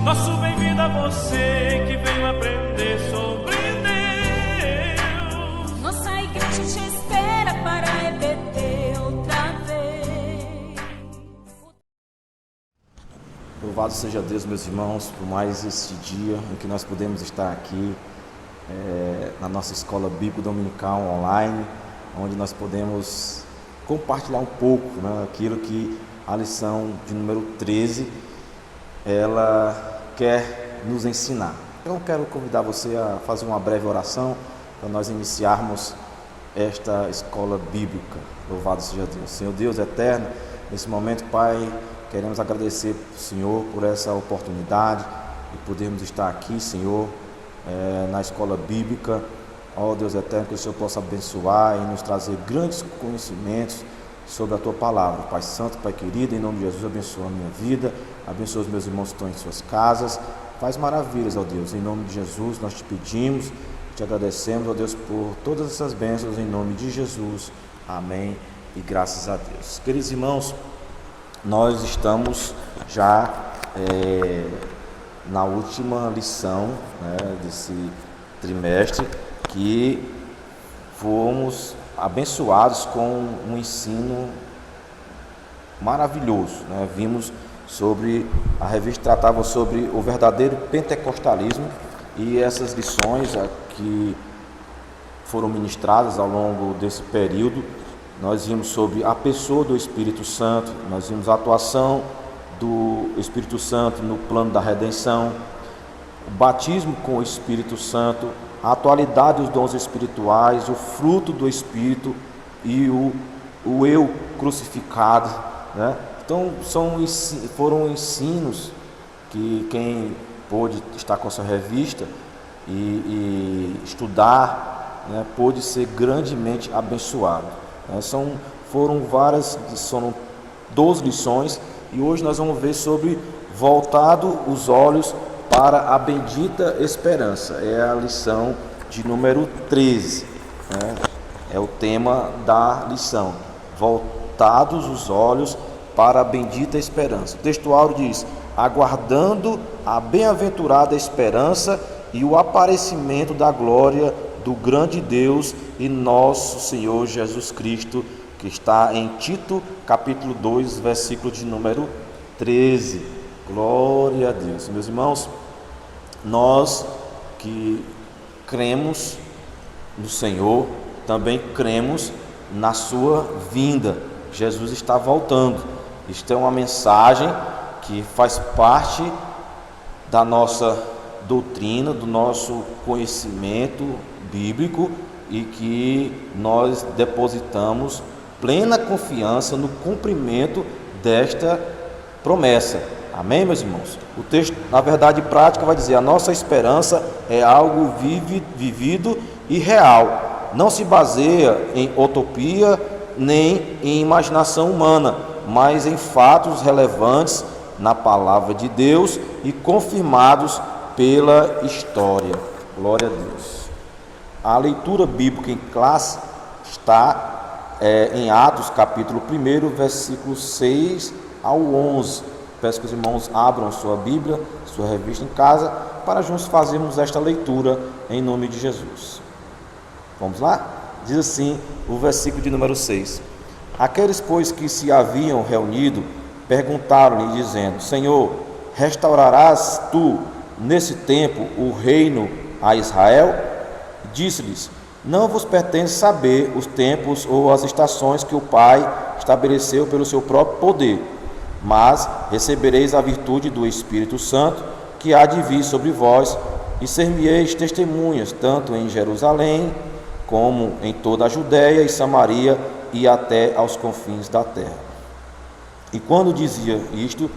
Nosso bem-vindo a você que veio aprender sobre Deus. Nossa igreja te espera para repetir outra vez. Louvado seja Deus, meus irmãos, por mais este dia em que nós podemos estar aqui na nossa escola bíblica dominical online, onde nós podemos compartilhar um pouco, aquilo que a lição de número 13 ela quer nos ensinar. Eu quero convidar você a fazer uma breve oração para nós iniciarmos esta escola bíblica. Louvado seja Deus. Senhor Deus eterno, nesse momento, Pai, queremos agradecer ao Senhor por essa oportunidade de podermos estar aqui, Senhor, na escola bíblica. Ó Deus eterno, que o Senhor possa abençoar e nos trazer grandes conhecimentos sobre a Tua Palavra. Pai Santo, Pai querido, em nome de Jesus, abençoa a minha vida, abençoa os meus irmãos que estão em suas casas. Faz maravilhas, ó Deus, em nome de Jesus nós te pedimos, te agradecemos, ó Deus, por todas essas bênçãos, em nome de Jesus. Amém e graças a Deus. Queridos irmãos, nós estamos já na última lição desse trimestre, que fomos abençoados com um ensino maravilhoso. Vimos sobre, a revista tratava sobre o verdadeiro pentecostalismo, e essas lições que foram ministradas ao longo desse período, nós vimos sobre a pessoa do Espírito Santo, nós vimos a atuação do Espírito Santo no plano da redenção, o batismo com o Espírito Santo, a atualidade dos dons espirituais, o fruto do Espírito e o eu crucificado. Então foram ensinos que quem pôde estar com a sua revista e estudar, pôde ser grandemente abençoado. Foram 12 lições, e hoje nós vamos ver sobre voltado os olhos para a bendita esperança. É a lição de número 13, é o tema da lição, voltados os olhos para a bendita esperança. O textual diz: aguardando a bem-aventurada esperança e o aparecimento da glória do grande Deus e nosso Senhor Jesus Cristo, que está em Tito, capítulo 2, versículo de número 13. Glória a Deus. Meus irmãos, nós que cremos no Senhor, também cremos na sua vinda. Jesus está voltando. Isto é uma mensagem que faz parte da nossa doutrina, do nosso conhecimento bíblico, e que nós depositamos plena confiança no cumprimento desta promessa. Amém, meus irmãos? O texto, na verdade prática, vai dizer: a nossa esperança é algo vivido e real. Não se baseia em utopia nem em imaginação humana, mas em fatos relevantes na palavra de Deus e confirmados pela história. Glória a Deus. A leitura bíblica em classe está em Atos, capítulo 1, versículos 6 ao 11. Peço que os irmãos abram sua Bíblia, sua revista em casa, para juntos fazermos esta leitura em nome de Jesus. Vamos lá? Diz assim o versículo de número 6. Aqueles, pois, que se haviam reunido, perguntaram-lhe, dizendo: Senhor, restaurarás tu nesse tempo o reino a Israel? Disse-lhes: não vos pertence saber os tempos ou as estações que o Pai estabeleceu pelo seu próprio poder, mas recebereis a virtude do Espírito Santo, que há de vir sobre vós, e ser-me-eis testemunhas, tanto em Jerusalém, como em toda a Judéia e Samaria, e até aos confins da terra. E quando dizia isto,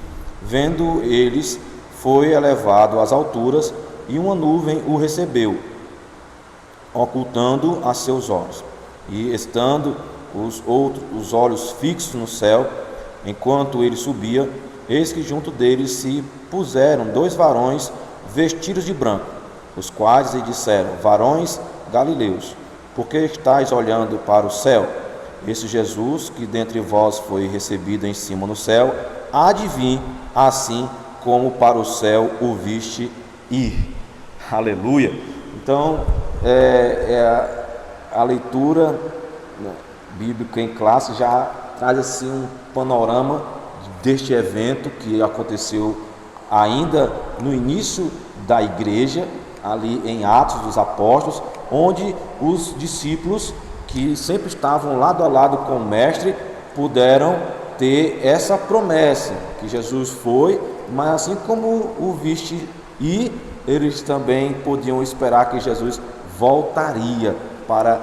vendo eles, foi elevado às alturas, e uma nuvem o recebeu, ocultando a seus olhos. E estando os olhos fixos no céu, enquanto ele subia, eis que junto deles se puseram 2 varões vestidos de branco, os quais lhe disseram: varões galileus, por que estáis olhando para o céu? Esse Jesus, que dentre vós foi recebido em cima no céu, há de vir assim como para o céu o viste ir. Aleluia! Então, a leitura bíblica em classe já traz assim um panorama deste evento que aconteceu ainda no início da igreja, ali em Atos dos Apóstolos, onde os discípulos que sempre estavam lado a lado com o mestre puderam ter essa promessa que Jesus foi, mas assim como o viste ir, eles também podiam esperar que Jesus voltaria para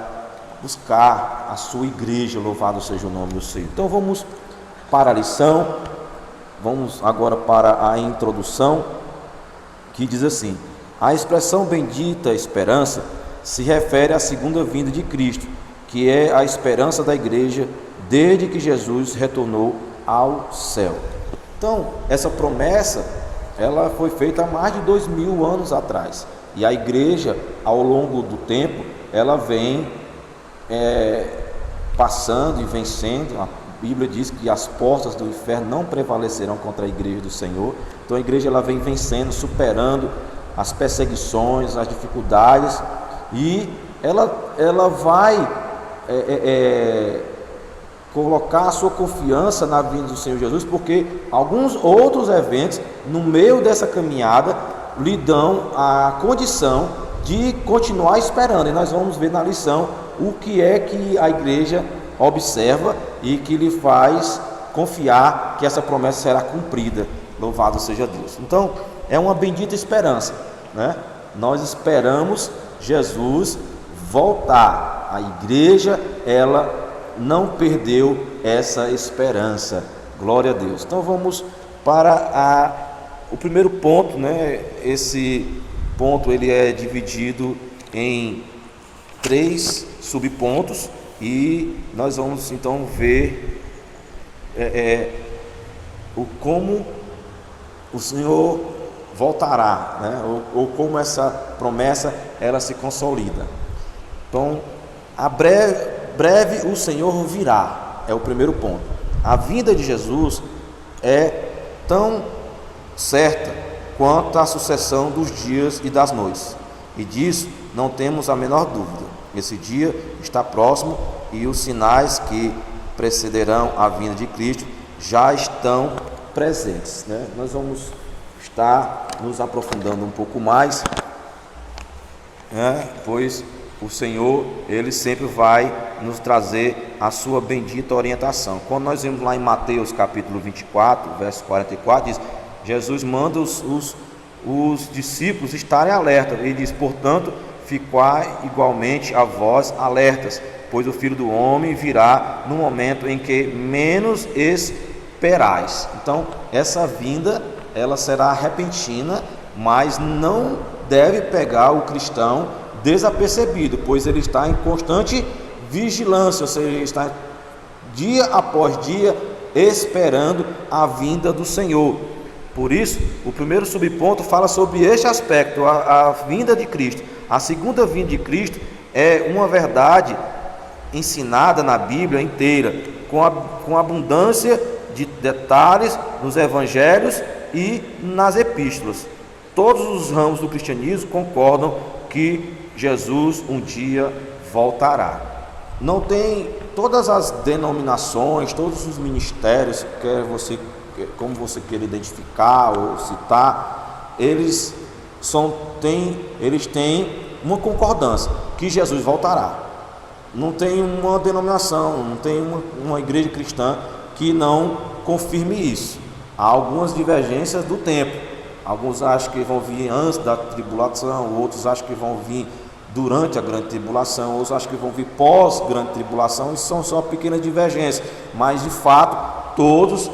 buscar a sua igreja. Louvado seja o nome do Senhor. Então vamos para a lição, vamos agora para a introdução, que diz assim: a expressão bendita esperança se refere à segunda vinda de Cristo, que é a esperança da igreja desde que Jesus retornou ao céu. Então, essa promessa, ela foi feita há mais de 2000 anos atrás, e a igreja, ao longo do tempo, ela vem passando e vencendo. A Bíblia diz que as portas do inferno não prevalecerão contra a igreja do Senhor. Então a igreja ela vem vencendo, superando as perseguições, as dificuldades, e ela vai colocar a sua confiança na vinda do Senhor Jesus, porque alguns outros eventos no meio dessa caminhada lhe dão a condição de continuar esperando. E nós vamos ver na lição o que é que a igreja observa e que lhe faz confiar que essa promessa será cumprida. Louvado seja Deus. Então, é uma bendita esperança, né? Nós esperamos Jesus voltar. A igreja, ela não perdeu essa esperança. Glória a Deus. Então vamos para o primeiro ponto, né? Esse ponto ele é dividido em 3 subpontos, e nós vamos então ver como o Senhor voltará, né? ou como essa promessa ela se consolida. Então, a breve o Senhor virá, é o primeiro ponto. A vinda de Jesus é tão certa quanto a sucessão dos dias e das noites, e disso não temos a menor dúvida. Esse dia está próximo, e os sinais que precederão a vinda de Cristo já estão presentes, né? Nós vamos estar nos aprofundando um pouco mais, né? Pois o Senhor, Ele sempre vai nos trazer a sua bendita orientação. Quando nós vemos lá em Mateus capítulo 24, verso 44, diz: Jesus manda os discípulos estarem alerta. Ele diz: portanto, ficai igualmente a vós alertas, pois o Filho do Homem virá no momento em que menos esperais. Então, essa vinda, ela será repentina, mas não deve pegar o cristão desapercebido, pois ele está em constante vigilância, ou seja, ele está dia após dia esperando a vinda do Senhor. Por isso, o primeiro subponto fala sobre este aspecto, a vinda de Cristo. A segunda vinda de Cristo é uma verdade ensinada na Bíblia inteira, com abundância de detalhes nos evangelhos e nas epístolas. Todos os ramos do cristianismo concordam que Jesus um dia voltará. Não tem todas as denominações, todos os ministérios, como você queira identificar ou citar, eles têm uma concordância que Jesus voltará. Não tem uma denominação, não tem uma igreja cristã que não confirme isso. Há algumas divergências do tempo. Alguns acham que vão vir antes da tribulação, outros acham que vão vir durante a grande tribulação, outros acham que vão vir pós grande tribulação. Isso são só pequenas divergências, mas de fato todos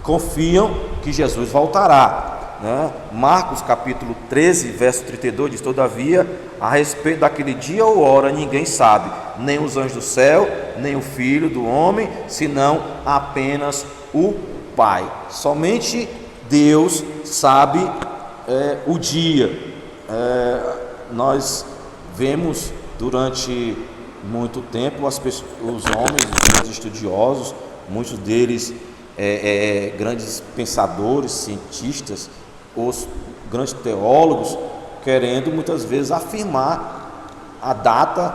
confiam que Jesus voltará, né? Marcos capítulo 13, verso 32 diz: todavia, a respeito daquele dia ou hora ninguém sabe, nem os anjos do céu, nem o Filho do Homem, senão apenas o Pai. Somente Deus sabe o dia. Nós vemos durante muito tempo os homens, os estudiosos, muitos deles grandes pensadores, cientistas, os grandes teólogos, querendo muitas vezes afirmar a data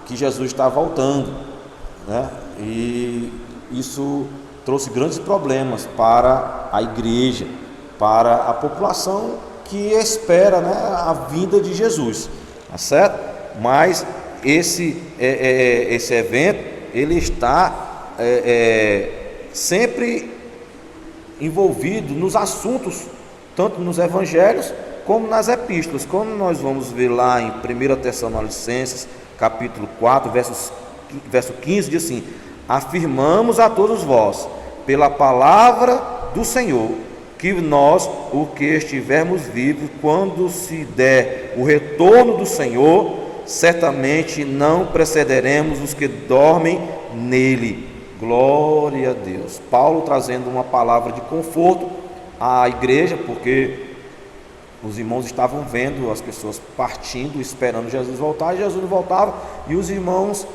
que Jesus está voltando, né? E isso trouxe grandes problemas para a igreja, para a população que espera, né, a vinda de Jesus, tá certo? Mas esse evento, ele está sempre envolvido nos assuntos, tanto nos evangelhos como nas epístolas, como nós vamos ver lá em 1 Tessalonicenses, capítulo 4, verso 15, diz assim: afirmamos a todos vós, pela palavra do Senhor, que nós, o que estivermos vivos, quando se der o retorno do Senhor, certamente não precederemos os que dormem nele. Glória a Deus. Paulo trazendo uma palavra de conforto à igreja, porque os irmãos estavam vendo as pessoas partindo, esperando Jesus voltar, e Jesus não voltava, e os irmãos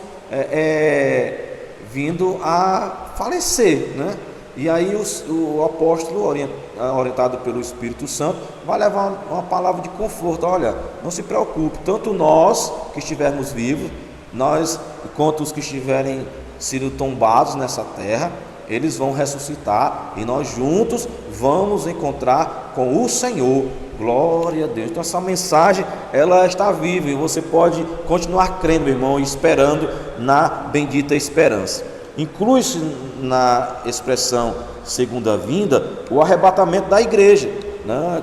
vindo a falecer, né? E aí o apóstolo, orientado pelo Espírito Santo, vai levar uma palavra de conforto. Olha, não se preocupe, tanto nós que estivermos vivos, nós, quanto os que estiverem sido tombados nessa terra, eles vão ressuscitar, e nós juntos vamos encontrar com o Senhor. Glória a Deus. Então essa mensagem, ela está viva, e você pode continuar crendo, meu irmão, e esperando na bendita esperança. Inclui-se na expressão segunda vinda o arrebatamento da igreja, né?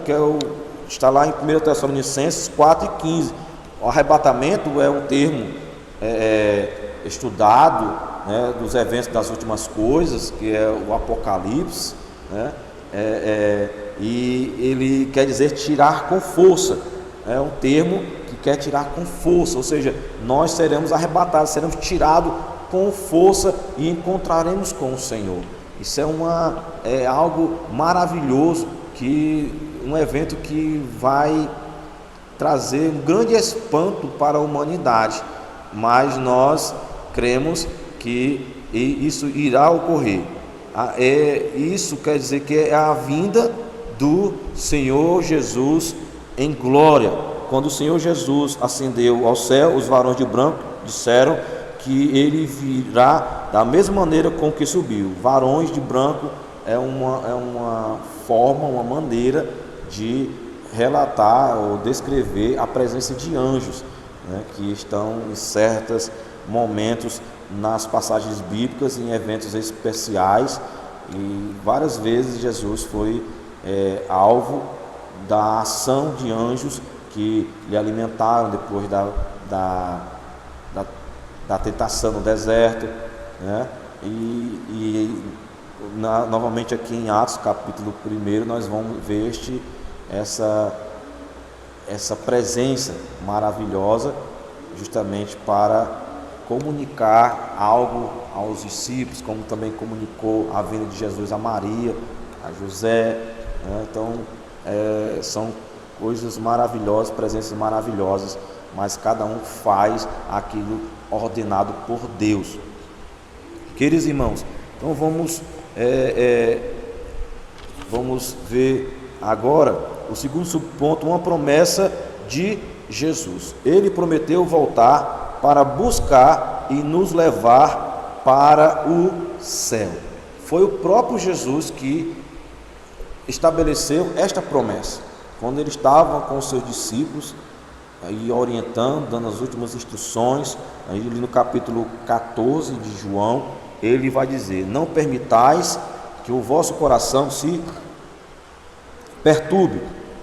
Está lá em 1 Tessalonicenses 4 e 15. O arrebatamento é um termo estudado, né, dos eventos das últimas coisas, que é o Apocalipse, né? E ele quer dizer tirar com força. É um termo que quer tirar com força, ou seja, nós seremos arrebatados, seremos tirados com força e encontraremos com o Senhor. Isso é algo maravilhoso, um evento que vai trazer um grande espanto para a humanidade, mas nós cremos que isso irá ocorrer. Isso quer dizer que é a vinda do Senhor Jesus em glória. Quando o Senhor Jesus ascendeu ao céu, os varões de branco disseram que ele virá da mesma maneira com que subiu. Varões de branco é uma forma, uma maneira de relatar ou descrever a presença de anjos, né, que estão em certos momentos nas passagens bíblicas, em eventos especiais, e várias vezes Jesus foi alvo da ação de anjos que lhe alimentaram depois da tentação no deserto, né? Novamente aqui em Atos capítulo 1 nós vamos ver essa presença maravilhosa, justamente para comunicar algo aos discípulos, como também comunicou a vinda de Jesus a Maria, a José, né? Então são coisas maravilhosas, presenças maravilhosas, mas cada um faz aquilo ordenado por Deus. Queridos irmãos, então vamos ver agora o segundo subponto, uma promessa de Jesus. Ele prometeu voltar para buscar e nos levar para o céu. Foi o próprio Jesus que estabeleceu esta promessa, quando ele estava com os seus discípulos, aí orientando, dando as últimas instruções. Aí no capítulo 14 de João, ele vai dizer: não permitais que o vosso coração se perturbe,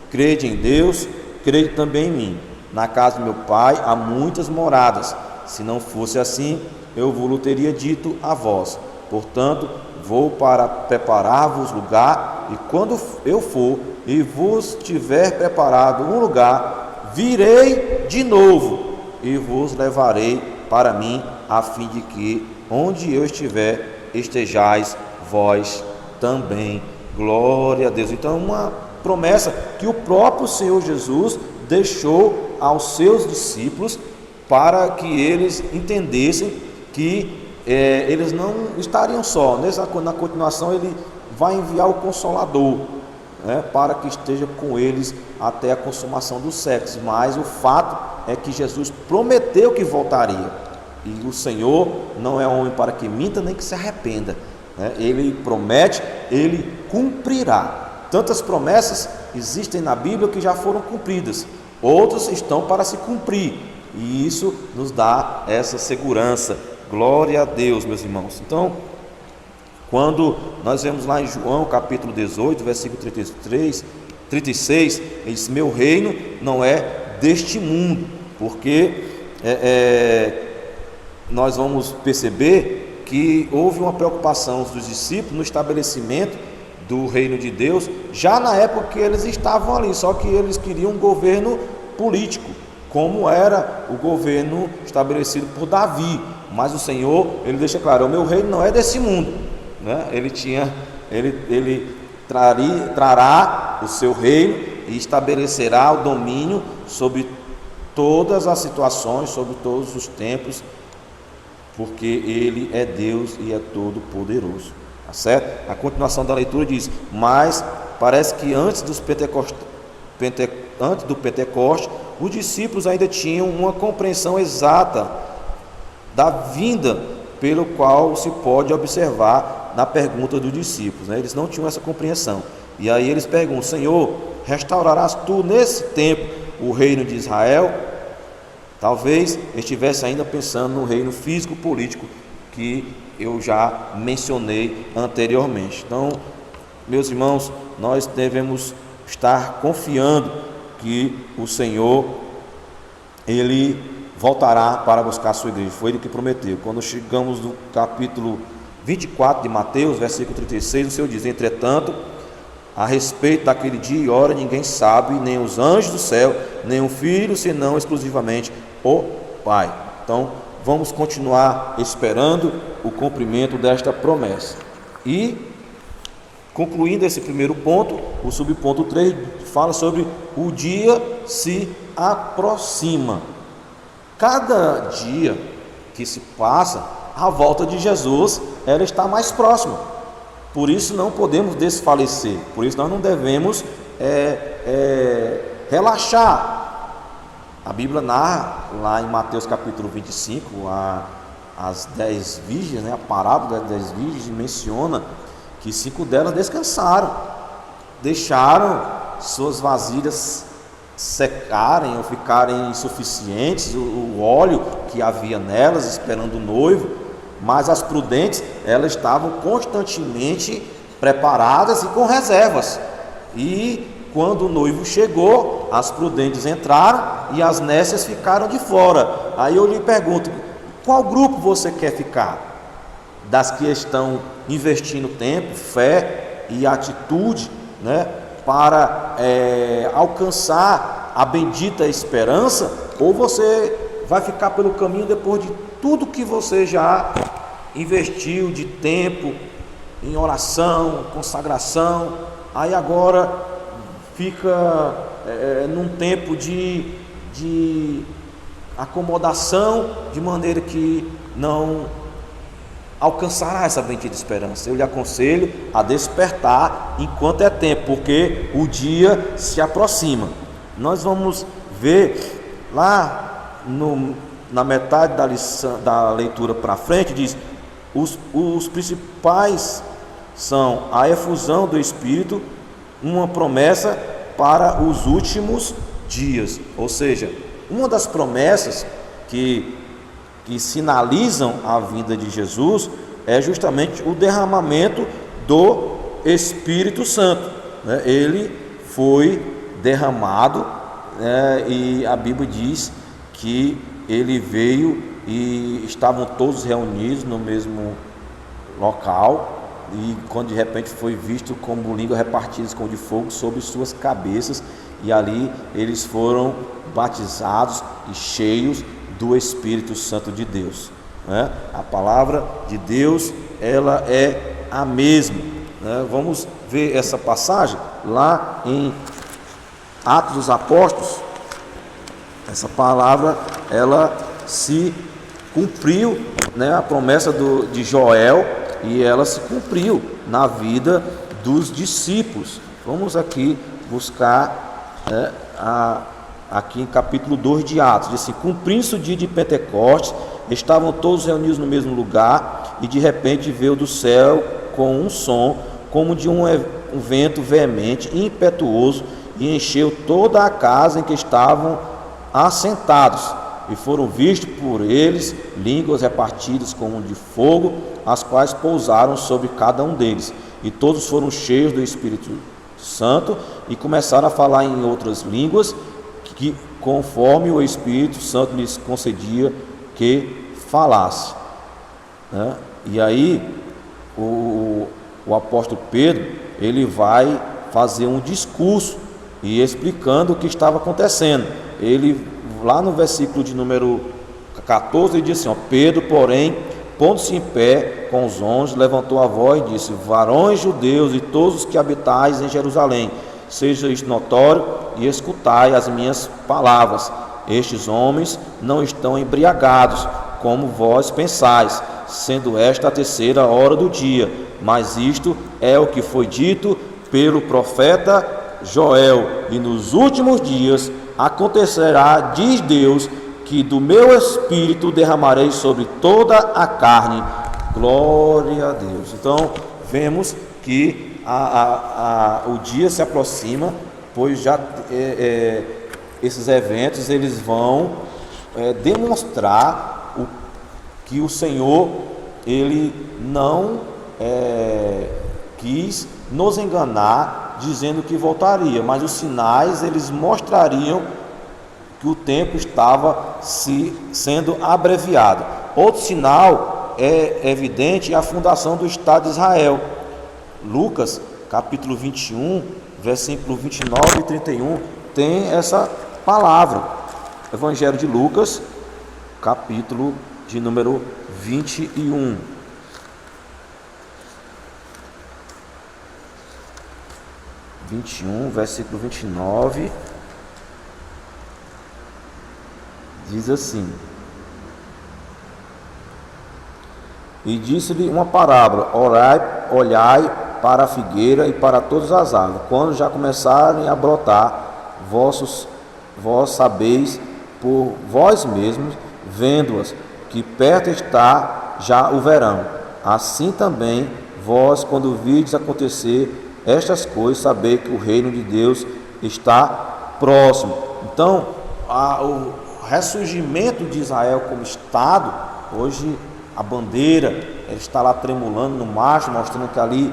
crede em Deus, crede também em mim. Na casa do meu pai há muitas moradas, se não fosse assim, eu vos teria dito a vós. Portanto, vou para preparar-vos lugar, e quando eu for e vos tiver preparado um lugar, virei de novo e vos levarei para mim, a fim de que onde eu estiver, estejais vós também. Glória a Deus. Então, uma promessa que o próprio Senhor Jesus deixou aos seus discípulos, para que eles entendessem que eles não estariam só. Na continuação, ele vai enviar o Consolador, né, para que esteja com eles até a consumação dos séculos. Mas o fato é que Jesus prometeu que voltaria, e o Senhor não é homem para que minta, nem que se arrependa, né? Ele promete, ele cumprirá. Tantas promessas existem na Bíblia que já foram cumpridas, outras estão para se cumprir, e isso nos dá essa segurança. Glória a Deus, meus irmãos. Então, quando nós vemos lá em João capítulo 18, versículo 36, ele diz: meu reino não é deste mundo, porque nós vamos perceber que houve uma preocupação dos discípulos no estabelecimento do reino de Deus, já na época que eles estavam ali, só que eles queriam um governo político, como era o governo estabelecido por Davi. Mas o Senhor, ele deixa claro: o meu reino não é desse mundo, né? Ele trará o seu reino e estabelecerá o domínio sobre todas as situações, sobre todos os tempos, porque ele é Deus e é todo poderoso. Tá certo? A continuação da leitura diz: mas parece que antes do Pentecoste, os discípulos ainda tinham uma compreensão exata da vinda, pelo qual se pode observar na pergunta dos discípulos, né? Eles não tinham essa compreensão, e aí eles perguntam: Senhor, restaurarás tu nesse tempo o reino de Israel? Talvez estivesse ainda pensando no reino físico político que eu já mencionei anteriormente. Então, meus irmãos, nós devemos estar confiando que o Senhor, ele voltará para buscar a sua igreja. Foi ele que prometeu. Quando chegamos no capítulo 24 de Mateus, versículo 36, o Senhor diz: entretanto, a respeito daquele dia e hora ninguém sabe, nem os anjos do céu, nem o Filho, senão exclusivamente o Pai. Então, vamos continuar esperando o cumprimento desta promessa. E, concluindo esse primeiro ponto, o subponto 3 fala sobre o dia se aproxima. Cada dia que se passa, a volta de Jesus, ela está mais próxima. Por isso não podemos desfalecer, por isso nós não devemos relaxar. A Bíblia narra lá em Mateus capítulo 25, as 10 virgens, né, a parábola das 10 virgens, menciona que 5 delas descansaram, deixaram suas vasilhas secarem ou ficarem insuficientes, o óleo que havia nelas, esperando o noivo. Mas as prudentes, elas estavam constantemente preparadas e com reservas. E quando o noivo chegou, as prudentes entraram e as nécias ficaram de fora. Aí eu lhe pergunto: qual grupo você quer ficar? Das que estão investindo tempo, fé e atitude, né, para alcançar a bendita esperança? Ou você vai ficar pelo caminho depois de tudo que você já investiu de tempo em oração, consagração, aí agora fica num tempo de acomodação, de maneira que não alcançará essa bendita esperança? Eu lhe aconselho a despertar enquanto é tempo, porque o dia se aproxima. Nós vamos ver lá na metade da leitura para frente, diz: os principais são a efusão do Espírito, uma promessa para os últimos dias. Ou seja, uma das promessas que sinalizam a vinda de Jesus é justamente o derramamento do Espírito Santo, né? Ele foi derramado, e a Bíblia diz que ele veio e estavam todos reunidos no mesmo local, e quando de repente foi visto como línguas repartidas como de fogo sobre suas cabeças, e ali eles foram batizados e cheios do Espírito Santo de Deus, né? A palavra de Deus, ela é a mesma, né? Vamos ver essa passagem lá em Atos dos Apóstolos. Essa palavra, ela se cumpriu, né? A promessa de Joel, e ela se cumpriu na vida dos discípulos. Vamos aqui buscar aqui em capítulo 2 de Atos. Diz assim: cumprindo-se o dia de Pentecostes, estavam todos reunidos no mesmo lugar, e de repente veio do céu com um som, como de um vento veemente e impetuoso, e encheu toda a casa em que estavam assentados. E foram vistos por eles línguas repartidas como de fogo, as quais pousaram sobre cada um deles. E todos foram cheios do Espírito Santo e começaram a falar em outras línguas, que conforme o Espírito Santo lhes concedia que falasse. E aí o apóstolo Pedro, ele vai fazer um discurso e explicando o que estava acontecendo. Ele, lá no versículo de número 14, ele diz assim: Pedro, porém, pondo-se em pé com os 11, levantou a voz e disse: varões judeus e todos os que habitais em Jerusalém, seja isto notório e escutai as minhas palavras. Estes homens não estão embriagados, como vós pensais, sendo esta a terceira hora do dia. Mas isto é o que foi dito pelo profeta Joel: e nos últimos dias acontecerá, diz Deus, que do meu Espírito derramarei sobre toda a carne. Glória a Deus. Então vemos que o dia se aproxima, pois já esses eventos eles vão demonstrar que o Senhor ele não quis nos enganar dizendo que voltaria, mas os sinais eles mostrariam que o tempo estava sendo abreviado. Outro sinal evidente é a fundação do Estado de Israel. Lucas, capítulo 21, versículo 29 e 31, tem essa palavra. Evangelho de Lucas, capítulo de número 21. Versículo 29, diz assim: e disse-lhe uma parábola: olhai para a figueira e para todas as árvores, quando já começarem a brotar, vós sabeis por vós mesmos, vendo-as, que perto está já o verão. Assim também vós, quando virdes acontecer estas coisas, saber que o reino de Deus está próximo. Então, o ressurgimento de Israel como Estado, hoje a bandeira está lá tremulando no mastro, mostrando que ali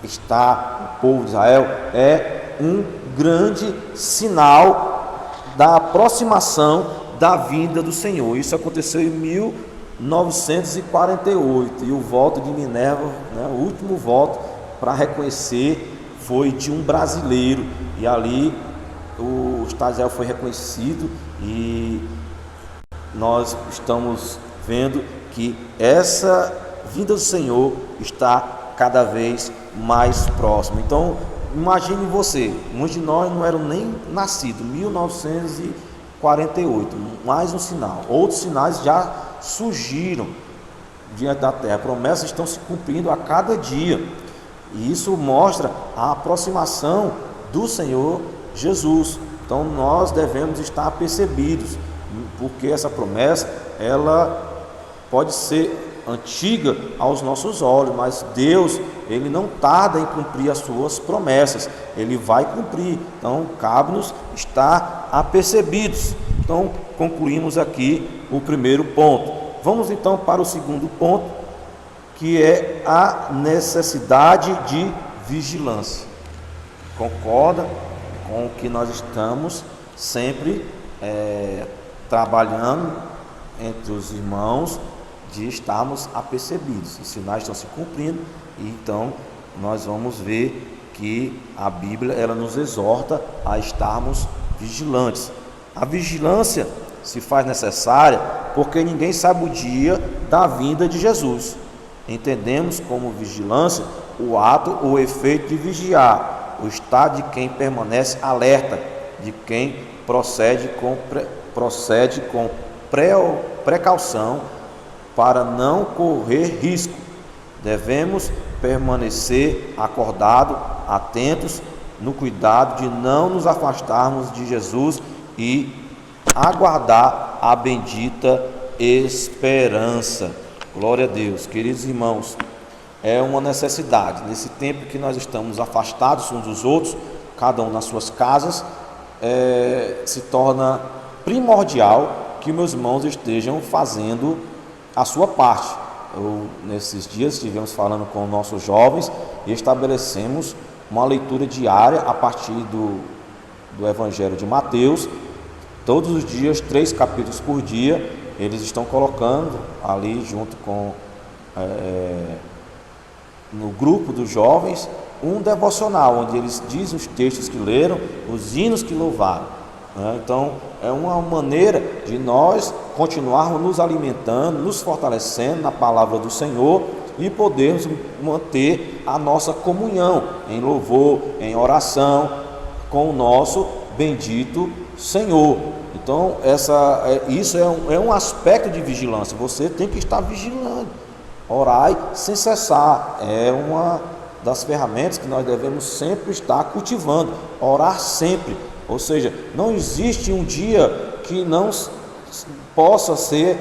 está o povo de Israel, é um grande sinal da aproximação da vinda do Senhor. Isso aconteceu em 1948, e o voto de Minerva, o último voto para reconhecer, foi de um brasileiro, e ali o Estado de Israel foi reconhecido, e nós estamos vendo que essa vinda do Senhor está cada vez mais próxima. Então imagine você, muitos de nós não eram nem nascidos, 1948, mais um sinal. Outros sinais já surgiram diante da terra, promessas estão se cumprindo a cada dia, e isso mostra a aproximação do Senhor Jesus. Então nós devemos estar apercebidos, porque essa promessa ela pode ser antiga aos nossos olhos, mas Deus ele não tarda em cumprir as suas promessas, ele vai cumprir. Então cabe-nos estar apercebidos. Então concluímos aqui o primeiro ponto. Vamos então para o segundo ponto, que é a necessidade de vigilância. Concorda com o que nós estamos sempre trabalhando entre os irmãos, de estarmos apercebidos. Os sinais estão se cumprindo, e então nós vamos ver que a Bíblia ela nos exorta a estarmos vigilantes. A vigilância se faz necessária porque ninguém sabe o dia da vinda de Jesus. Entendemos como vigilância o ato ou efeito de vigiar, o estado de quem permanece alerta, de quem procede com precaução para não correr risco. Devemos permanecer acordados, atentos, no cuidado de não nos afastarmos de Jesus e aguardar a bendita esperança. Glória a Deus. Queridos irmãos, é uma necessidade, nesse tempo que nós estamos afastados uns dos outros, cada um nas suas casas, se torna primordial que meus irmãos estejam fazendo a sua parte. Nesses dias estivemos falando com nossos jovens e estabelecemos uma leitura diária a partir do Evangelho de Mateus. Todos os dias, 3 capítulos por dia, eles estão colocando ali junto com no grupo dos jovens um devocional, onde eles dizem os textos que leram, os hinos que louvaram. Então é uma maneira de nós continuarmos nos alimentando, nos fortalecendo na palavra do Senhor e podermos manter a nossa comunhão em louvor, em oração com o nosso bendito Senhor. Então isso é um aspecto de vigilância. Você tem que estar vigilando, orai sem cessar. É uma das ferramentas que nós devemos sempre estar cultivando, orar sempre. Ou seja, não existe um dia que não possa ser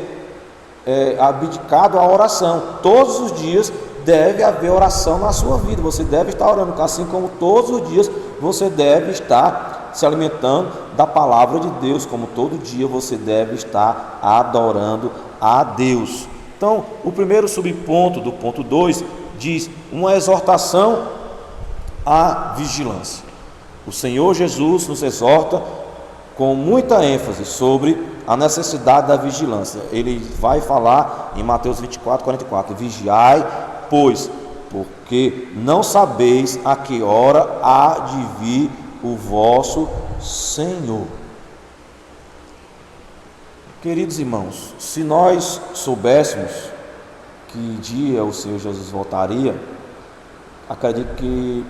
abdicado à oração. Todos os dias deve haver oração na sua vida. Você deve estar orando, assim como todos os dias você deve estar se alimentando da palavra de Deus, como todo dia você deve estar adorando a Deus. Então, o primeiro subponto do ponto 2 diz uma exortação à vigilância. O Senhor Jesus nos exorta com muita ênfase sobre a necessidade da vigilância. Ele vai falar em Mateus 24:44, vigiai, pois, porque não sabeis a que hora há de vir o vosso Senhor. Queridos irmãos, se nós soubéssemos que dia o Senhor Jesus voltaria, acredito que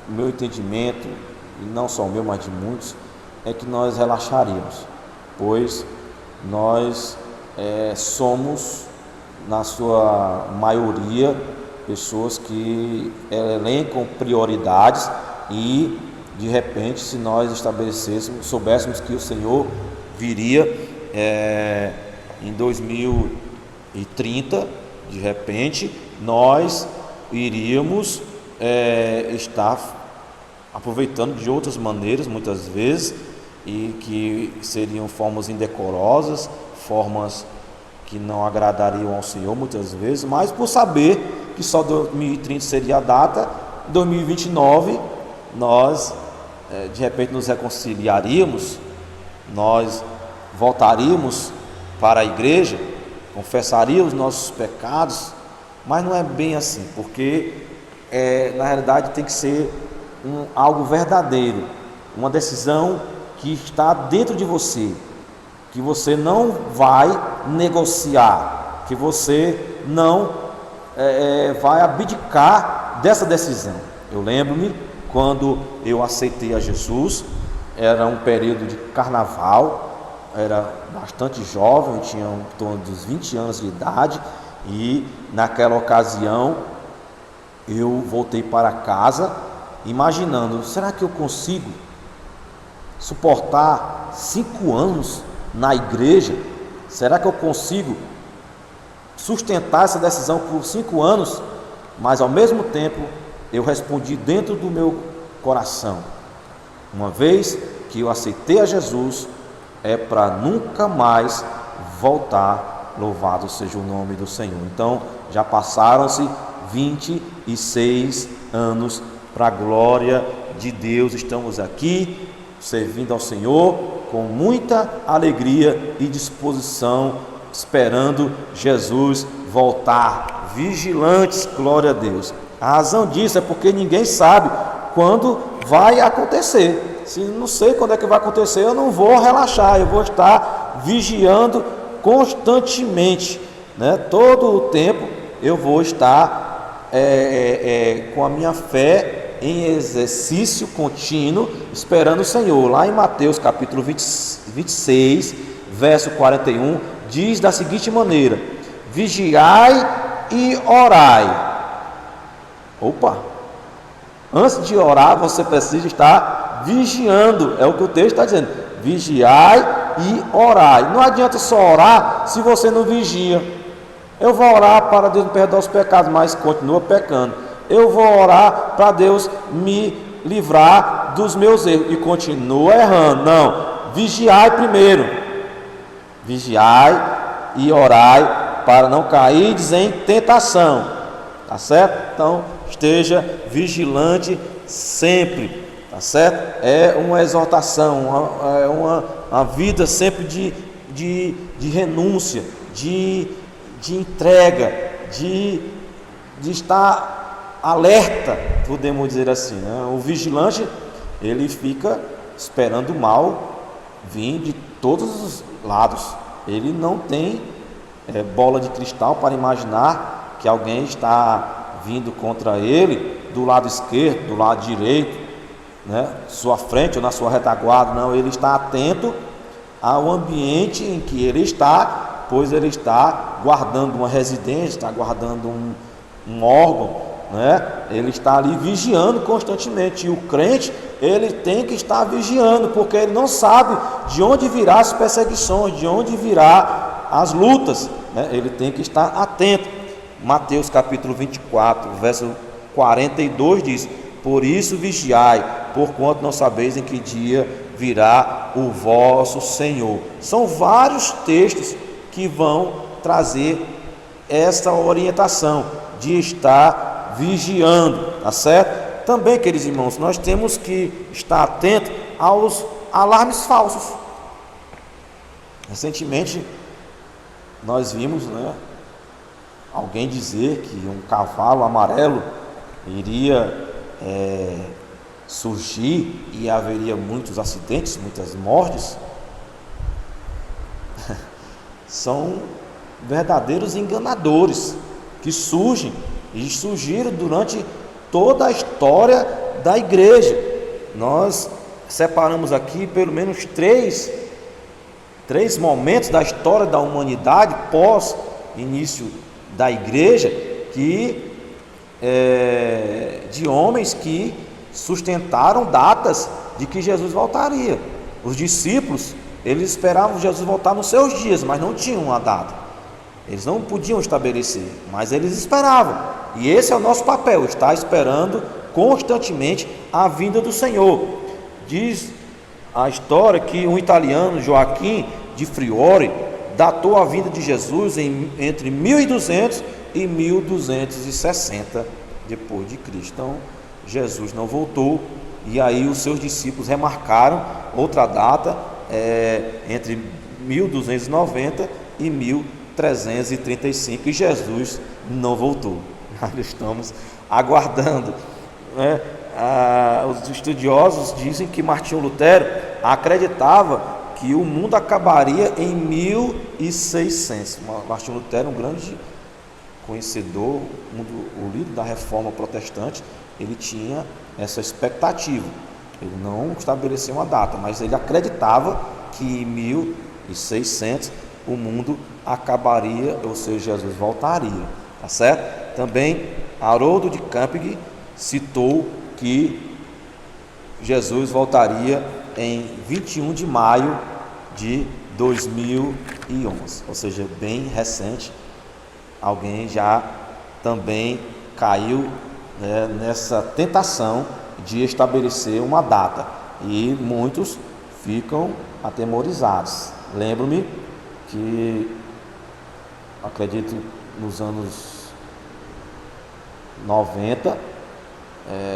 o meu entendimento, e não só o meu, mas de muitos, é que nós relaxaríamos, pois nós somos, na sua maioria, pessoas que elencam prioridades e, de repente, se nós soubéssemos que o Senhor viria em 2030, de repente, nós iríamos estar aproveitando de outras maneiras, muitas vezes, e que seriam formas indecorosas, formas que não agradariam ao Senhor muitas vezes, mas por saber que só 2030 seria a data, 2029 nós de repente nos reconciliaríamos, nós voltaríamos para a igreja, confessaríamos nossos pecados, mas não é bem assim, porque na realidade tem que ser algo verdadeiro, uma decisão que está dentro de você, que você não vai negociar, que você não vai abdicar dessa decisão. Eu lembro-me quando eu aceitei a Jesus, era um período de carnaval, era bastante jovem, eu tinha em torno dos 20 anos de idade, e naquela ocasião eu voltei para casa imaginando, será que eu consigo suportar 5 anos na igreja? Será que eu consigo sustentar essa decisão por 5 anos? Mas ao mesmo tempo eu respondi dentro do meu coração, uma vez que eu aceitei a Jesus, é para nunca mais voltar, louvado seja o nome do Senhor. Então já passaram-se 26 anos para a glória de Deus. Estamos aqui servindo ao Senhor com muita alegria e disposição, esperando Jesus voltar, vigilantes, glória a Deus. A razão disso é porque ninguém sabe quando vai acontecer. Se não sei quando é que vai acontecer, eu não vou relaxar, eu vou estar vigiando constantemente, né? Todo o tempo eu vou estar com a minha fé em exercício contínuo, esperando o Senhor. Lá em Mateus capítulo 26, verso 41, diz da seguinte maneira: vigiai e orai, Opa! Antes de orar, você precisa estar vigiando. É o que o texto está dizendo. Vigiai e orai. Não adianta só orar se você não vigia. Eu vou orar para Deus me perdoar os pecados, mas continua pecando. Eu vou orar para Deus me livrar dos meus erros e continua errando. Não, vigiai primeiro. Vigiai e orai para não cair em tentação. Tá certo? Então, esteja vigilante sempre. Tá certo? É uma exortação, é uma vida sempre de renúncia, de entrega, de estar alerta, podemos dizer assim, né? O vigilante, ele fica esperando o mal vir de todos os lados. Ele não tem bola de cristal para imaginar que alguém está vindo contra ele do lado esquerdo, do lado direito, né? Sua frente ou na sua retaguarda. Não, ele está atento ao ambiente em que ele está, pois ele está guardando uma residência, está guardando um órgão, né? Ele está ali vigiando constantemente. E o crente, ele tem que estar vigiando, porque ele não sabe de onde virá as perseguições, de onde virá as lutas, né? Ele tem que estar atento. Mateus capítulo 24, verso 42 diz: por isso vigiai, porquanto não sabeis em que dia virá o vosso Senhor. São vários textos que vão trazer essa orientação de estar vigiando, tá certo? Também, queridos irmãos, nós temos que estar atento aos alarmes falsos. Recentemente nós vimos, né, alguém dizer que um cavalo amarelo iria surgir e haveria muitos acidentes, muitas mortes. São verdadeiros enganadores que surgem e surgiram durante toda a história da igreja. Nós separamos aqui pelo menos três momentos da história da humanidade pós início da igreja, que de homens que sustentaram datas de que Jesus voltaria. Os discípulos, eles esperavam Jesus voltar nos seus dias, mas não tinham uma data. Eles não podiam estabelecer, mas eles esperavam. E esse é o nosso papel, estar esperando constantemente a vinda do Senhor. Diz a história que um italiano, Joaquim de Friori, datou a vinda de Jesus entre 1200 e 1260 depois de Cristo. Então, Jesus não voltou, e aí os seus discípulos remarcaram outra data entre 1290 e 1335, e Jesus não voltou. Nós estamos aguardando, né? Os estudiosos dizem que Martinho Lutero acreditava que o mundo acabaria em 1600. Martinho Lutero, um grande conhecedor, o líder da reforma protestante, ele tinha essa expectativa. Ele não estabeleceu uma data, mas ele acreditava que em 1600 o mundo acabaria, ou seja, Jesus voltaria, tá certo? Também Haroldo de Camping citou que Jesus voltaria em 21 de maio de 2011, ou seja, bem recente. Alguém já também caiu, né, nessa tentação de estabelecer uma data, e muitos ficam atemorizados. Lembro-me que, acredito, nos anos 90,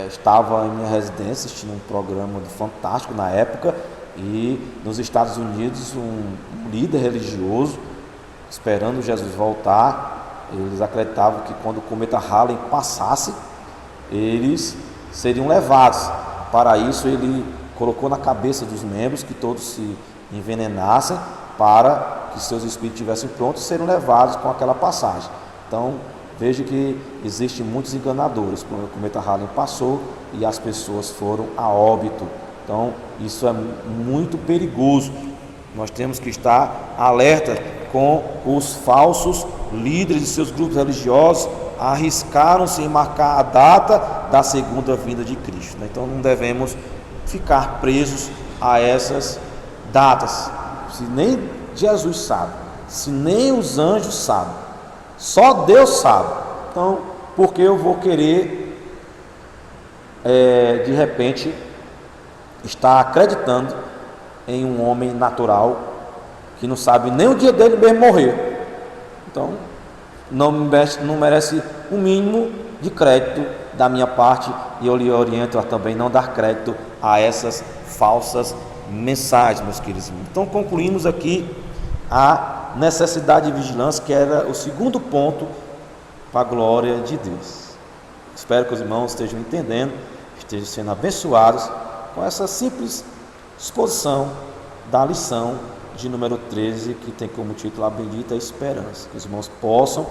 estava em minha residência assistindo um programa do Fantástico na época, e nos Estados Unidos um líder religioso, esperando Jesus voltar, eles acreditavam que quando o cometa Halley passasse, eles seriam levados. Para isso, ele colocou na cabeça dos membros que todos se envenenassem, para que seus espíritos estivessem prontos e serem levados com aquela passagem. Então, veja que existem muitos enganadores. Quando o cometa Halley passou e as pessoas foram a óbito. Então, isso é muito perigoso. Nós temos que estar alerta com os falsos líderes de seus grupos religiosos, arriscaram-se em marcar a data da segunda vinda de Cristo. Então não devemos ficar presos a essas datas. Se nem Jesus sabe, se nem os anjos sabem, só Deus sabe. Então, por que eu vou querer, de repente, estar acreditando em um homem natural que não sabe nem o dia dele mesmo morrer? Então, não merece o mínimo de crédito da minha parte, e eu lhe oriento a também não dar crédito a essas falsas mensagens, meus queridos. Então, concluímos aqui a necessidade de vigilância, que era o segundo ponto para a glória de Deus. Espero que os irmãos estejam entendendo, estejam sendo abençoados com essa simples exposição da lição de número 13, que tem como título A Bendita Esperança. Que os irmãos possam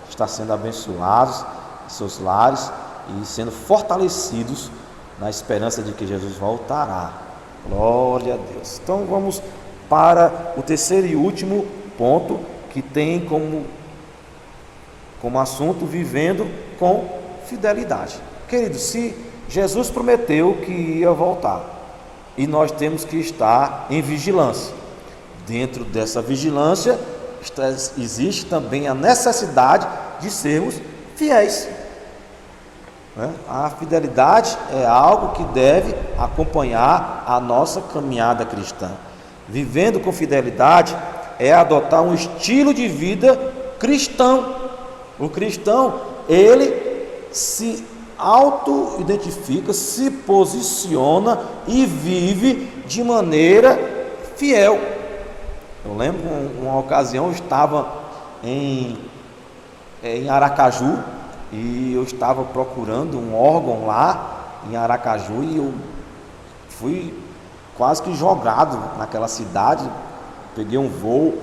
estar sendo abençoados em seus lares e sendo fortalecidos na esperança de que Jesus voltará. Glória a Deus. Então vamos para o terceiro e último ponto, que tem como assunto vivendo com fidelidade. Queridos, se Jesus prometeu que ia voltar, e nós temos que estar em vigilância, dentro dessa vigilância existe também a necessidade de sermos fiéis. A fidelidade é algo que deve acompanhar a nossa caminhada cristã. Vivendo com fidelidade é adotar um estilo de vida cristão. O cristão, ele se auto-identifica, se posiciona e vive de maneira fiel. Eu lembro uma ocasião, eu estava em Aracaju, e eu estava procurando um órgão lá em Aracaju, e eu fui quase que jogado naquela cidade. Peguei um voo,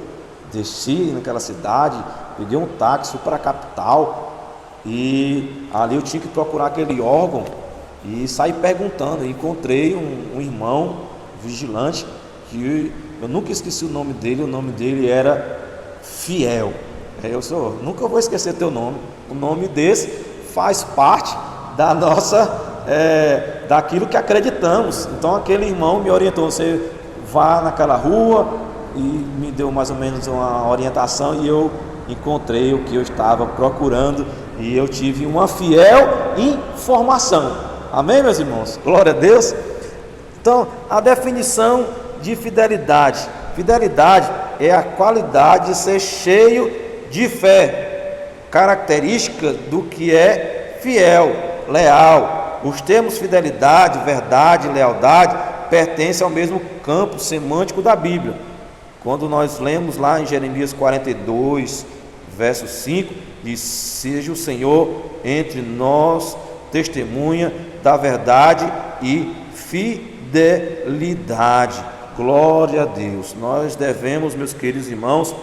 desci naquela cidade, peguei um táxi, fui para a capital, e ali eu tinha que procurar aquele órgão e saí perguntando. Encontrei um irmão vigilante, que eu nunca esqueci o nome dele era Fiel. Eu nunca vou esquecer teu nome. O nome desse faz parte da nossa, daquilo que acreditamos. Então aquele irmão me orientou: você vá naquela rua, e me deu mais ou menos uma orientação, e eu encontrei o que eu estava procurando, e eu tive uma fiel informação. Amém, meus irmãos? Glória a Deus. Então, a definição de fidelidade: fidelidade é a qualidade de ser cheio de fé, característica do que é fiel, leal. Os termos fidelidade, verdade, lealdade pertencem ao mesmo campo semântico da Bíblia. Quando nós lemos lá em Jeremias 42, verso 5, diz: seja o Senhor entre nós testemunha da verdade e fidelidade. Glória a Deus. Nós devemos, meus queridos irmãos,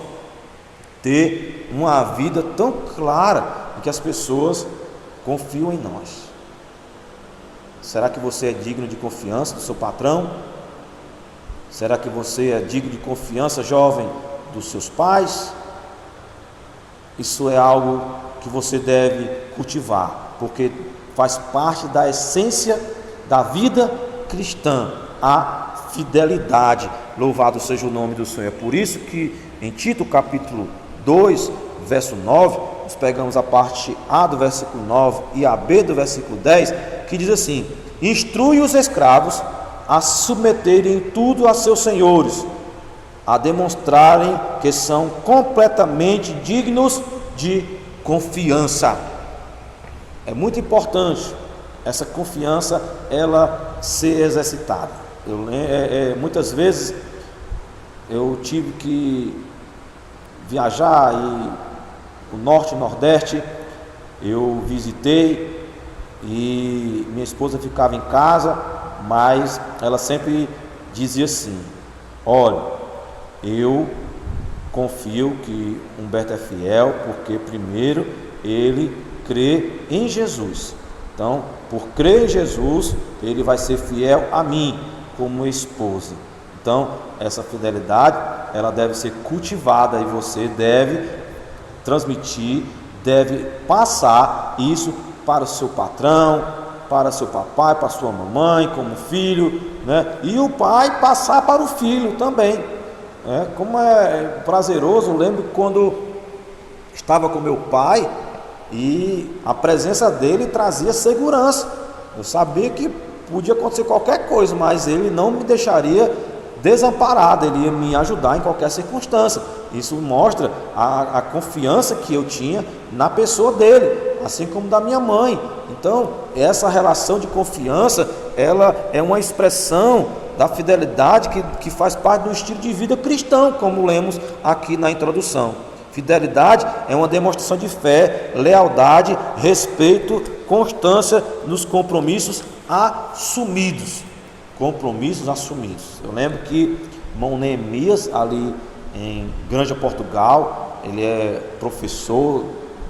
ter uma vida tão clara que as pessoas confiam em nós. Será que você é digno de confiança do seu patrão? Será que você é digno de confiança, jovem, dos seus pais? Isso é algo que você deve cultivar, porque faz parte da essência da vida cristã, a fidelidade. Louvado seja o nome do Senhor. É por isso que em Tito capítulo 2, verso 9, nós pegamos a parte A do versículo 9 e a B do versículo 10, que diz assim: instrui os escravos a submeterem tudo a seus senhores, a demonstrarem que são completamente dignos de confiança. É muito importante essa confiança, ela ser exercitada. Muitas vezes eu tive que viajar, e o norte e nordeste eu visitei, e minha esposa ficava em casa, mas ela sempre dizia assim: olha, eu confio que Humberto é fiel, porque primeiro ele crê em Jesus. Então, por crer em Jesus, ele vai ser fiel a mim como esposa. Então, essa fidelidade, ela deve ser cultivada, e você deve transmitir deve passar isso para o seu patrão, para seu papai, para sua mamãe, como filho, né? E o pai passar para o filho também. Como é prazeroso, eu lembro quando estava com meu pai e a presença dele trazia segurança. Eu sabia que podia acontecer qualquer coisa, mas ele não me deixaria desamparado, ele ia me ajudar em qualquer circunstância. Isso mostra a confiança que eu tinha na pessoa dele, assim como da minha mãe. Então, essa relação de confiança, ela é uma expressão da fidelidade que faz parte do estilo de vida cristão, como lemos aqui na introdução. Fidelidade é uma demonstração de fé, lealdade, respeito, constância nos compromissos assumidos. Compromissos assumidos. Eu lembro que irmão Neemias, ali em Granja, Portugal, ele é professor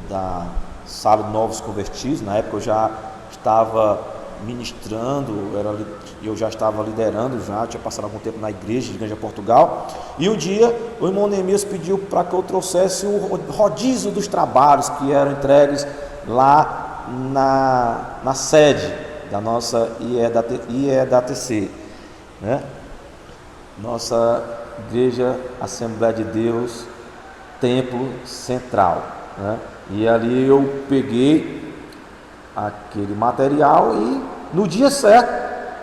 da Sala de Novos Convertidos. Na época eu já estava ministrando, eu já estava liderando, já tinha passado algum tempo na igreja de Granja, Portugal. E um dia o irmão Neemias pediu para que eu trouxesse o rodízio dos trabalhos que eram entregues lá na sede da nossa IEDATC, né? Nossa Igreja Assembleia de Deus, Templo Central, né? E ali eu peguei aquele material e no dia certo,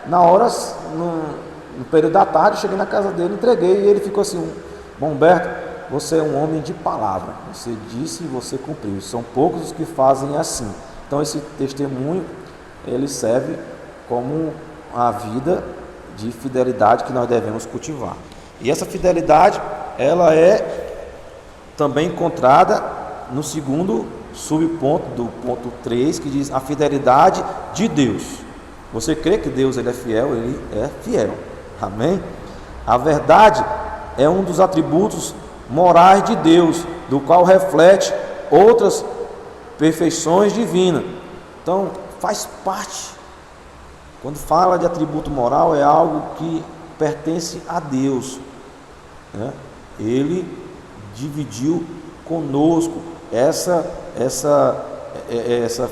na hora, no período da tarde, cheguei na casa dele, entreguei, e ele ficou assim: bom, Humberto, você é um homem de palavra, você disse e você cumpriu, são poucos os que fazem assim. Então esse testemunho, ele serve como a vida de fidelidade que nós devemos cultivar. E essa fidelidade, ela é também encontrada no segundo subponto do ponto 3, que diz a fidelidade de Deus. Você crê que Deus ele é fiel? Ele é fiel. Amém? A verdade é um dos atributos morais de Deus, do qual reflete outras perfeições divinas. Então, faz parte. Quando fala de atributo moral, é algo que pertence a Deus, né? Ele dividiu conosco essa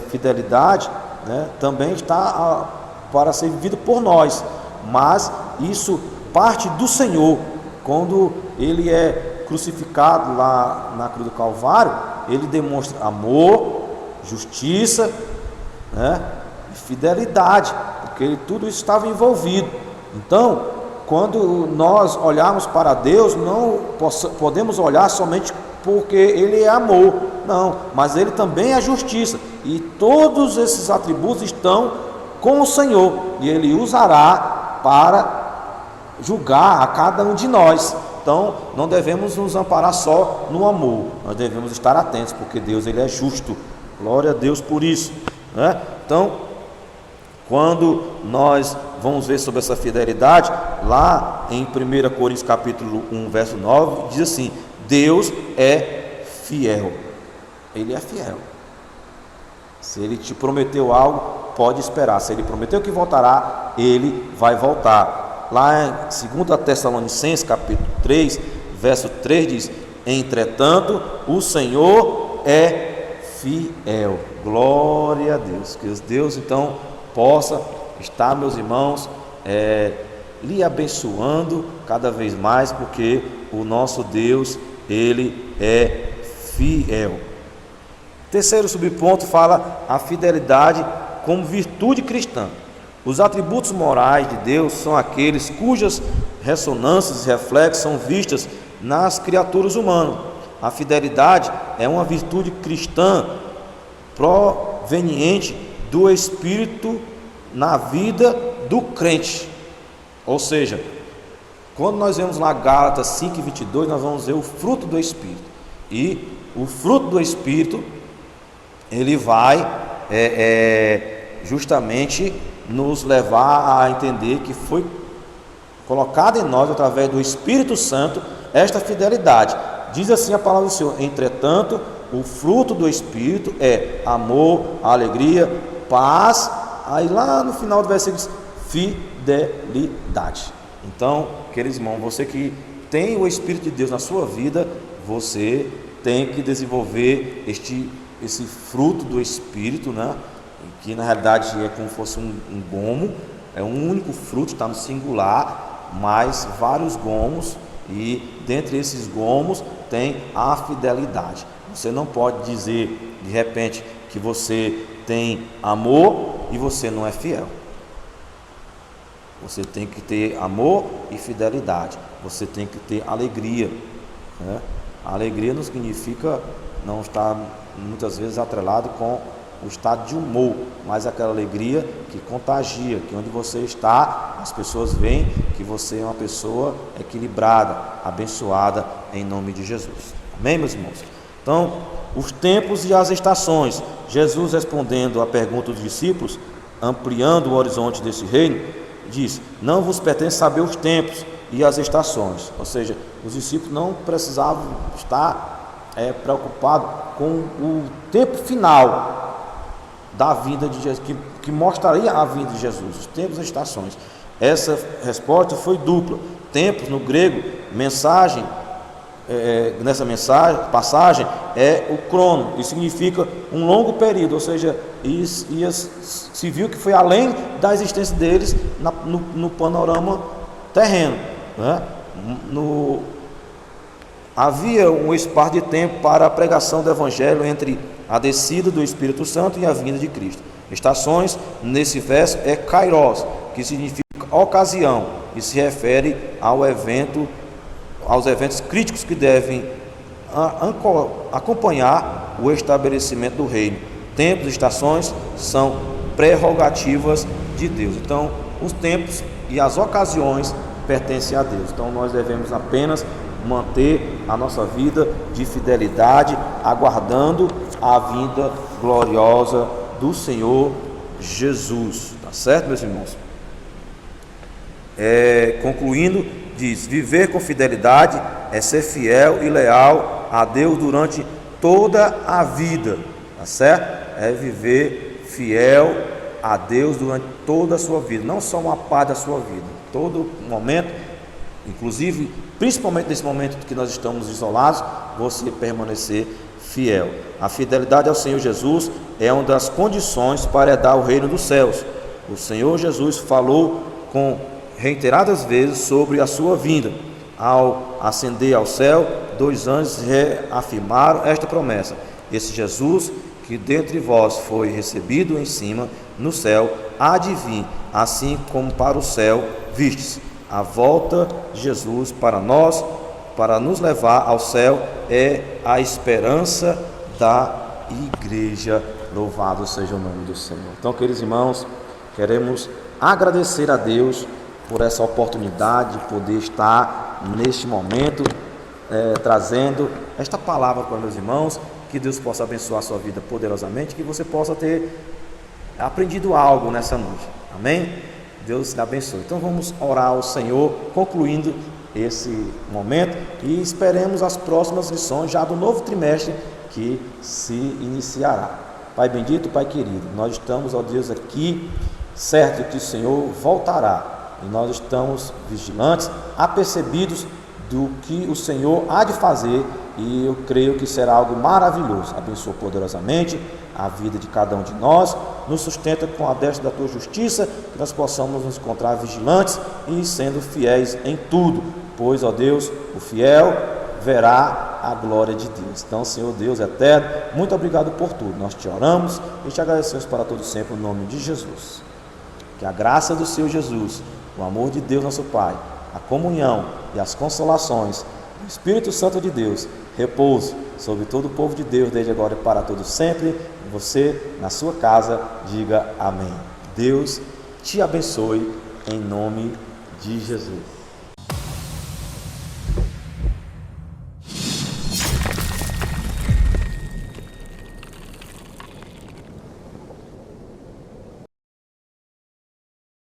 fidelidade, né? Também está para ser vivido por nós, mas isso parte do Senhor. Quando ele é crucificado lá na cruz do Calvário, ele demonstra amor, justiça, né? E fidelidade, porque tudo isso estava envolvido. Então, quando nós olharmos para Deus, não podemos olhar somente porque ele é amor, não, mas ele também é justiça, e todos esses atributos estão com o Senhor, e ele usará para julgar a cada um de nós. Então não devemos nos amparar só no amor, nós devemos estar atentos, porque Deus ele é justo. Glória a Deus por isso, né? Então, quando nós vamos ver sobre essa fidelidade, lá em 1 Coríntios capítulo 1, verso 9, diz assim: Deus é fiel. Ele é fiel. Se ele te prometeu algo, pode esperar. Se ele prometeu que voltará, ele vai voltar. Lá em 2 Tessalonicenses capítulo 3, verso 3 diz: entretanto, o Senhor é fiel. Glória a Deus. Que Deus então possa estar, meus irmãos, lhe abençoando cada vez mais, porque o nosso Deus, ele é fiel. Terceiro subponto fala a fidelidade como virtude cristã. Os atributos morais de Deus são aqueles cujas ressonâncias e reflexos são vistas nas criaturas humanas. A fidelidade é uma virtude cristã proveniente do Espírito na vida do crente. Ou seja, quando nós vemos lá Gálatas 5:22, nós vamos ver o fruto do Espírito. E o fruto do Espírito, ele vai justamente nos levar a entender que foi colocada em nós, através do Espírito Santo, esta fidelidade. Diz assim a palavra do Senhor: entretanto, o fruto do Espírito é amor, alegria, paz. Aí lá no final do versículo diz fidelidade. Então, queridos irmãos, você que tem o Espírito de Deus na sua vida, você tem que desenvolver esse fruto do Espírito, né? Que na realidade é como se fosse um gomo, é um único fruto, está no singular, mas vários gomos, e dentre esses gomos tem a fidelidade. Você não pode dizer de repente que você tem amor e você não é fiel. Você tem que ter amor e fidelidade. Você tem que ter alegria, né? A alegria não significa não estar muitas vezes atrelado com o estado de humor, mas aquela alegria que contagia, que onde você está, as pessoas veem que você é uma pessoa equilibrada, abençoada em nome de Jesus. Amém, meus irmãos? Então, os tempos e as estações. Jesus, respondendo à pergunta dos discípulos, ampliando o horizonte desse reino, diz: não vos pertence saber os tempos e as estações. Ou seja, os discípulos não precisavam estar preocupados com o tempo final da vinda de Jesus, que mostraria a vinda de Jesus, os tempos e as estações. Essa resposta foi dupla. Tempos, no grego, mensagem, nessa passagem, é o crono, e significa um longo período, ou seja, se viu que foi além da existência deles no panorama terreno, né? Havia um espaço de tempo para a pregação do Evangelho entre a descida do Espírito Santo e a vinda de Cristo. Estações, nesse verso, é kairos, que significa ocasião, e se refere aos eventos críticos que devem acompanhar o estabelecimento do reino. Tempos e estações são prerrogativas de Deus. Então, os tempos e as ocasiões pertencem a Deus. Então, nós devemos apenas manter a nossa vida de fidelidade, aguardando a vinda gloriosa do Senhor Jesus. Tá certo, meus irmãos? Concluindo, diz: viver com fidelidade é ser fiel e leal a Deus durante toda a vida. Tá certo? É viver fiel a Deus durante toda a sua vida, não só uma parte da sua vida, todo momento, inclusive, principalmente nesse momento que nós estamos isolados, você permanecer fiel. A fidelidade ao Senhor Jesus é uma das condições para herdar o reino dos céus. O Senhor Jesus falou com reiteradas vezes sobre a sua vinda. Ao ascender ao céu, 2 anjos reafirmaram esta promessa: esse Jesus que dentre vós foi recebido em cima no céu, há de vir, assim como para o céu vistes. A volta de Jesus para nós, para nos levar ao céu, é a esperança da igreja. Louvado seja o nome do Senhor. Então, queridos irmãos, queremos agradecer a Deus por essa oportunidade de poder estar neste momento trazendo esta palavra para meus irmãos. Que Deus possa abençoar a sua vida poderosamente, que você possa ter aprendido algo nessa noite. Amém? Deus te abençoe. Então vamos orar ao Senhor, concluindo esse momento, e esperemos as próximas lições já do novo trimestre que se iniciará. Pai bendito, Pai querido, nós estamos, ó Deus, aqui certo que o Senhor voltará, e nós estamos vigilantes, apercebidos do que o Senhor há de fazer, e eu creio que será algo maravilhoso. Abençoa poderosamente a vida de cada um de nós, nos sustenta com a destra da tua justiça, que nós possamos nos encontrar vigilantes e sendo fiéis em tudo, pois, ó Deus, o fiel verá a glória de Deus. Então, Senhor Deus eterno, muito obrigado por tudo. Nós te oramos e te agradecemos para todo sempre, no nome de Jesus. Que a graça do Senhor Jesus, o amor de Deus nosso Pai, a comunhão e as consolações do Espírito Santo de Deus repouse sobre todo o povo de Deus, desde agora e para todo sempre. E você, na sua casa, diga amém. Deus te abençoe em nome de Jesus.